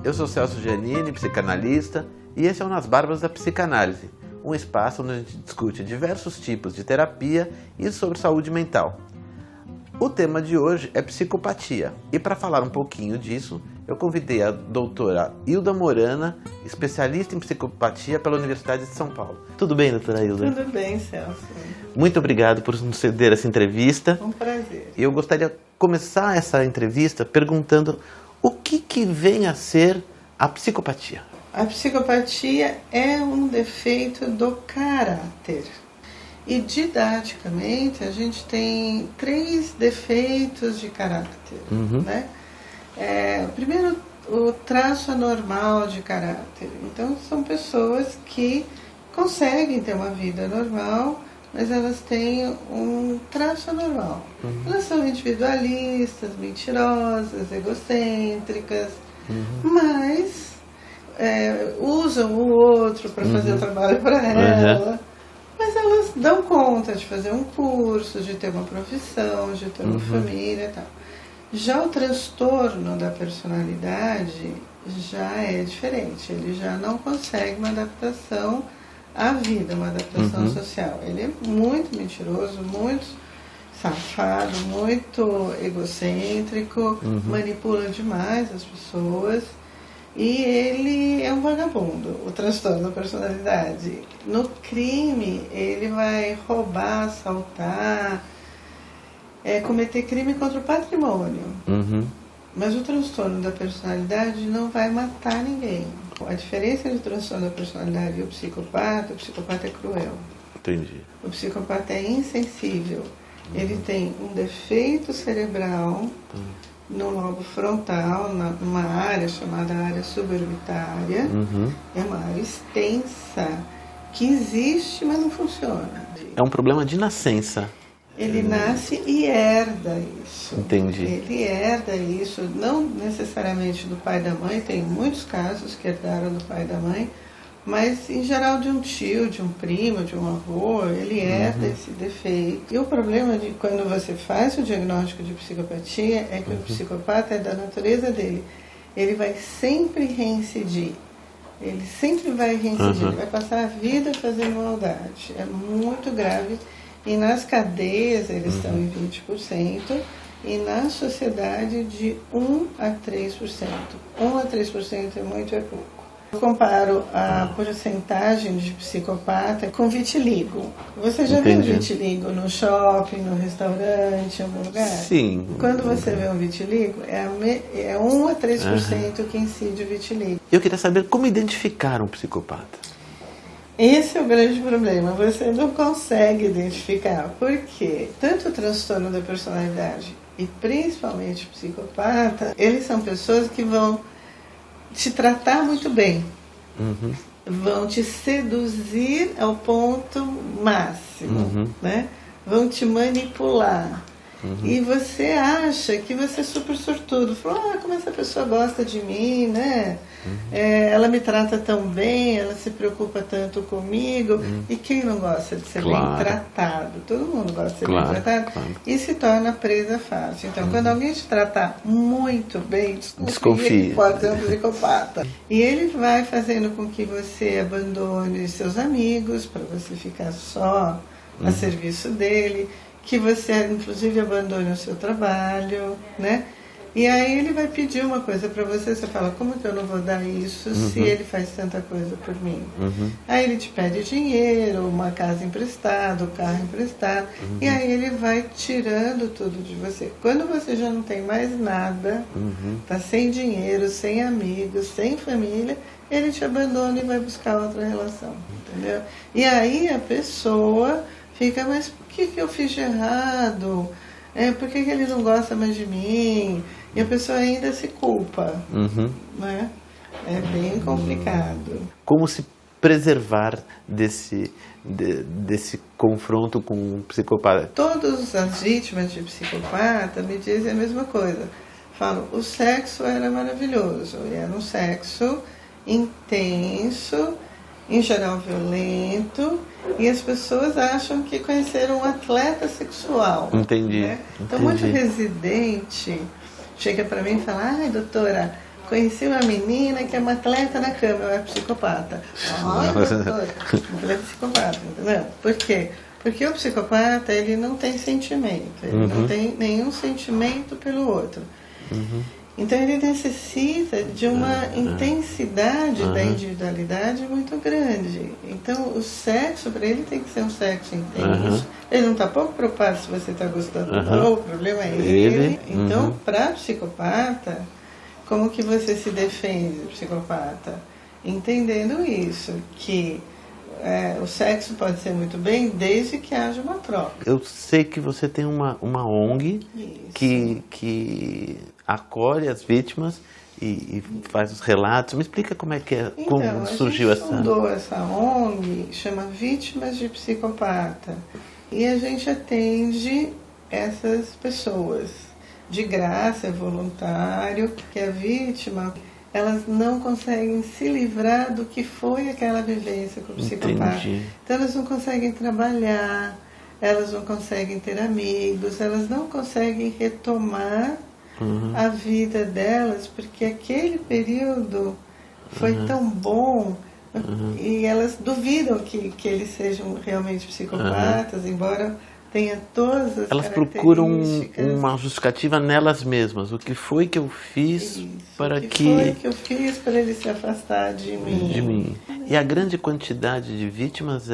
Eu sou Celso Giannini, psicanalista, e esse é o Nas Barbas da Psicanálise, um espaço onde a gente discute diversos tipos de terapia e sobre saúde mental. O tema de hoje é psicopatia, e para falar um pouquinho disso, eu convidei a doutora Hilda Morana, especialista em psicopatia pela Universidade de São Paulo. Tudo bem, doutora Hilda? Tudo bem, Celso. Muito obrigado por nos ceder essa entrevista. Um prazer. Eu gostaria de começar essa entrevista perguntando o que vem a ser a psicopatia. A psicopatia é um defeito do caráter. E didaticamente a gente tem 3 defeitos de caráter. Né? Primeiro, o traço anormal de caráter. Então, são pessoas que conseguem ter uma vida normal, mas elas têm um traço anormal. Elas são individualistas, mentirosas, egocêntricas, mas usam o outro para fazer o trabalho para ela. Mas elas dão conta de fazer um curso, de ter uma profissão, de ter uma família e tal. Já o transtorno da personalidade já é diferente. Ele já não consegue uma adaptação à vida, uma adaptação social. Ele é muito mentiroso, muito safado, muito egocêntrico, manipula demais as pessoas. E ele é um vagabundo, o transtorno da personalidade. No crime, ele vai roubar, assaltar, cometer crime contra o patrimônio. Mas o transtorno da personalidade não vai matar ninguém. A diferença entre o transtorno da personalidade e o psicopata é cruel. Entendi. O psicopata é insensível. Ele tem um defeito cerebral no lobo frontal, numa área chamada área suborbitária. É uma área extensa que existe, mas não funciona. É um problema de nascença. Ele nasce e herda isso. Entendi. Ele herda isso, não necessariamente do pai e da mãe, tem muitos casos que herdaram do pai e da mãe, mas em geral de um tio, de um primo, de um avô, ele herda esse defeito. E o problema de quando você faz o diagnóstico de psicopatia é que o psicopata é da natureza dele. Ele vai sempre reincidir. Ele sempre vai reincidir. Ele vai passar a vida fazendo maldade. É muito grave. E nas cadeias eles estão em 20%. E na sociedade de 1 a 3%. 1 a 3% é muito, é pouco. Eu comparo a porcentagem de psicopata com vitiligo. Você já viu vitiligo no shopping, no restaurante, em algum lugar? Sim. Quando você vê um vitiligo, é 1 a 3% que incide o vitiligo. Eu queria saber como identificar um psicopata. Esse é o grande problema, você não consegue identificar. Por quê? Tanto o transtorno da personalidade e principalmente o psicopata, eles são pessoas que vão te tratar muito bem, vão te seduzir ao ponto máximo, né? Vão te manipular. E você acha que você é super sortudo. Fala, como essa pessoa gosta de mim, né? Ela me trata tão bem, ela se preocupa tanto comigo. E quem não gosta de ser bem tratado? Todo mundo gosta de ser bem tratado. E se torna presa fácil. Então, quando alguém te tratar muito bem, desconfie. Pode ser um psicopata. E ele vai fazendo com que você abandone seus amigos para você ficar só a serviço dele, que você inclusive abandone o seu trabalho, né? E aí ele vai pedir uma coisa para você, você fala, como que eu não vou dar isso se ele faz tanta coisa por mim? Aí ele te pede dinheiro, uma casa emprestada, um carro emprestado, e aí ele vai tirando tudo de você. Quando você já não tem mais nada, tá sem dinheiro, sem amigos, sem família, ele te abandona e vai buscar outra relação, entendeu? E aí a pessoa fica, mas por que eu fiz de errado? Por que ele não gosta mais de mim? E a pessoa ainda se culpa. Né? É bem complicado. Como se preservar desse confronto com um psicopata? Todas as vítimas de psicopata me dizem a mesma coisa. Falam, o sexo era maravilhoso. E era um sexo intenso, em geral violento, e as pessoas acham que conheceram um atleta sexual. Entendi. Né? Então, muito residente chega para mim e fala, ai, doutora, conheci uma menina que é uma atleta na cama, ela é psicopata. Ai, doutor, ela é psicopata, entendeu? Por quê? Porque o psicopata, ele não tem sentimento, ele não tem nenhum sentimento pelo outro. Então ele necessita de uma intensidade da individualidade muito grande. Então o sexo para ele tem que ser um sexo intenso. Ele não está pouco preocupado se você está gostando ou não, o problema é ele. Então, para psicopata, como que você se defende, psicopata? Entendendo isso, que o sexo pode ser muito bem desde que haja uma troca. Eu sei que você tem uma ONG que acolhe as vítimas e faz os relatos. Me explica como é que é, então, como surgiu essa... A gente fundou essa ONG, chama Vítimas de Psicopata, e a gente atende essas pessoas de graça, é voluntário, que a vítima, elas não conseguem se livrar do que foi aquela vivência com o psicopata. Entendi. Então elas não conseguem trabalhar, elas não conseguem ter amigos, elas não conseguem retomar a vida delas, porque aquele período foi tão bom e elas duvidam que eles sejam realmente psicopatas, embora tenha todas as Elas características. procuram uma justificativa nelas mesmas. O que foi que eu fiz para que... O que foi que eu fiz para ele se afastar de mim? De mim. E a grande quantidade de vítimas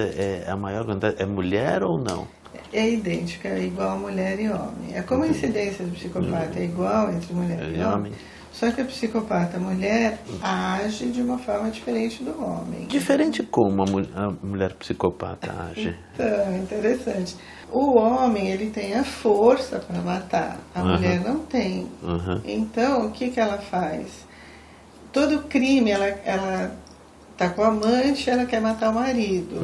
a maior quantidade é mulher ou não? É idêntica, é igual mulher e homem. É como a incidência do psicopata é igual entre mulher e homem. Só que a psicopata mulher age de uma forma diferente do homem. Diferente como a mulher psicopata age? Então, interessante. O homem, ele tem a força para matar, a mulher não tem. Então, o que ela faz? Todo crime, ela tá com o amante, ela quer matar o marido.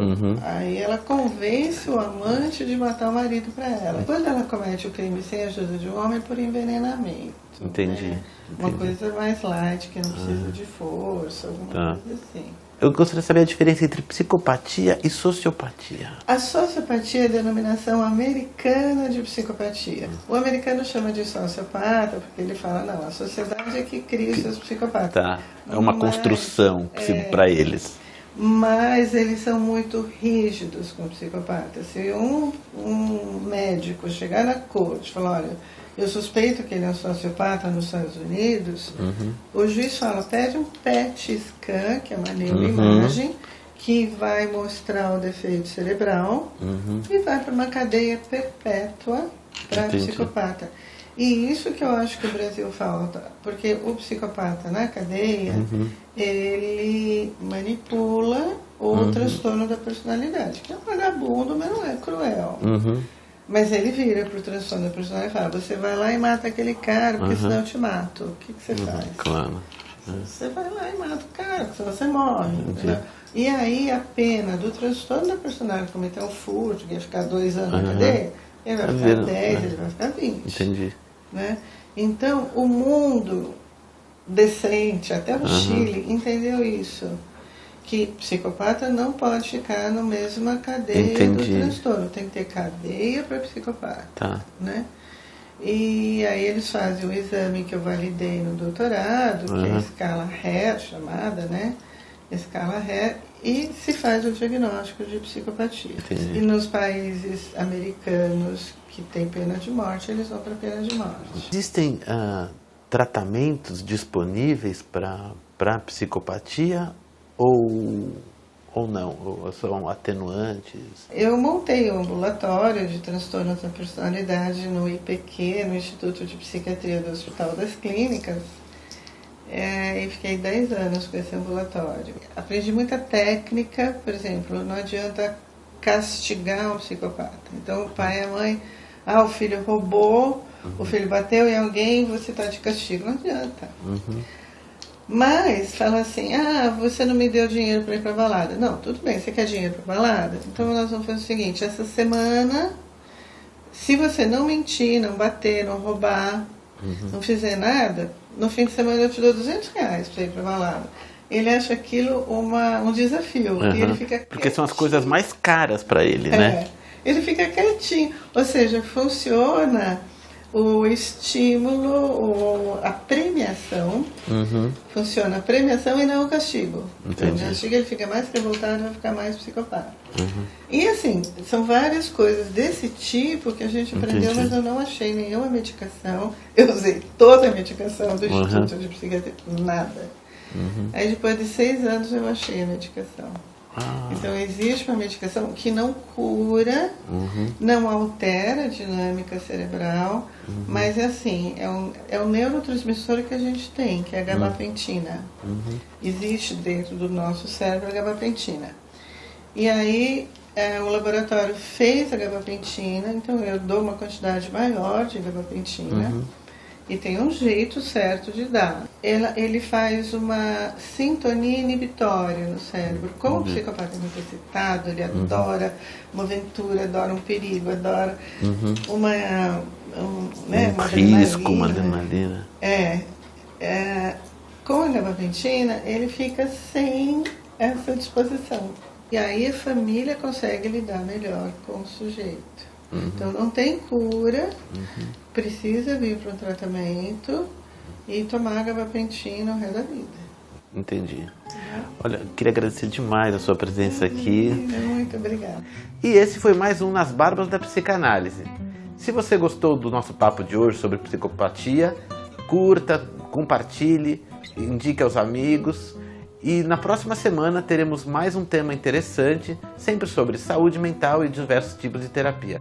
Aí ela convence o amante de matar o marido para ela. Quando ela comete o crime sem a ajuda de um homem, por envenenamento. Entendi. Uma coisa mais light, que não precisa de força, alguma coisa assim. Eu gostaria de saber a diferença entre psicopatia e sociopatia. A sociopatia é a denominação americana de psicopatia. O americano chama de sociopata porque ele fala, não, a sociedade é que cria os seus psicopatas. Tá, é uma construção para eles. Mas eles são muito rígidos com psicopatas. Se um médico chegar na corte e falar, olha, eu suspeito que ele é um sociopata nos Estados Unidos, o juiz fala, pede um PET scan, que é uma neuroimagem, que vai mostrar o defeito cerebral e vai para uma cadeia perpétua para psicopata. E isso que eu acho que o Brasil falta, porque o psicopata na cadeia, ele manipula o transtorno da personalidade, que é um vagabundo, mas não é cruel. Mas ele vira pro transtorno da personalidade e fala, você vai lá e mata aquele cara, porque senão eu te mato. O que você faz? Claro. Você vai lá e mata o cara, senão você morre. E aí a pena do transtorno da personalidade cometer um furto, que ia ficar 2 anos na cadeia, ele vai ficar 10, ele vai ficar 20. Entendi. Né? Então o mundo decente, até o Chile, entendeu isso. Que psicopata não pode ficar na mesma cadeia do transtorno. Tem que ter cadeia para psicopata. Né? E aí eles fazem um exame que eu validei no doutorado, que é a escala Hare, chamada, né? Escala Hare, e se faz o diagnóstico de psicopatia. E nos países americanos que tem pena de morte, eles vão para pena de morte. Existem tratamentos disponíveis para psicopatia? Ou não? Ou são atenuantes? Eu montei um ambulatório de transtornos da personalidade no IPQ, no Instituto de Psiquiatria do Hospital das Clínicas, e fiquei 10 anos com esse ambulatório. Aprendi muita técnica, por exemplo, não adianta castigar um psicopata. Então o pai e a mãe, o filho roubou, o filho bateu em alguém, você está de castigo. Não adianta. Mas fala assim, você não me deu dinheiro para ir para balada. Não, tudo bem, você quer dinheiro para balada? Então nós vamos fazer o seguinte, essa semana, se você não mentir, não bater, não roubar, não fizer nada, no fim de semana eu te dou R$200 para ir para balada. Ele acha aquilo um desafio. E ele fica porque são as coisas mais caras para ele, né? Ele fica quietinho. Ou seja, funciona o estímulo, a premiação Funciona a premiação e não o castigo. Entendi. O castigo ele fica mais revoltado, vai ficar mais psicopata. E assim, são várias coisas desse tipo que a gente aprendeu, mas eu não achei nenhuma medicação. Eu usei toda a medicação do Instituto de Psiquiatria, nada. Aí depois de 6 anos eu achei a medicação. Então existe uma medicação que não cura, não altera a dinâmica cerebral, mas é assim, é um neurotransmissor que a gente tem, que é a gabapentina. Existe dentro do nosso cérebro a gabapentina. E aí o laboratório fez a gabapentina, então eu dou uma quantidade maior de gabapentina. E tem um jeito certo de dar. Ele faz uma sintonia inibitória no cérebro. Como o psicopata é muito excitado, ele adora uma aventura, adora um perigo, adora uma risco, uma adrenalina. Com a gabapentina, ele fica sem essa disposição. E aí a família consegue lidar melhor com o sujeito. Então não tem cura, precisa vir para um tratamento e tomar gabapentina o resto da vida. Entendi. Olha, queria agradecer demais a sua presença aqui. Muito obrigada. E esse foi mais um Nas Barbas da Psicanálise. Se você gostou do nosso papo de hoje sobre psicopatia, curta, compartilhe, indique aos amigos. E na próxima semana teremos mais um tema interessante, sempre sobre saúde mental e diversos tipos de terapia.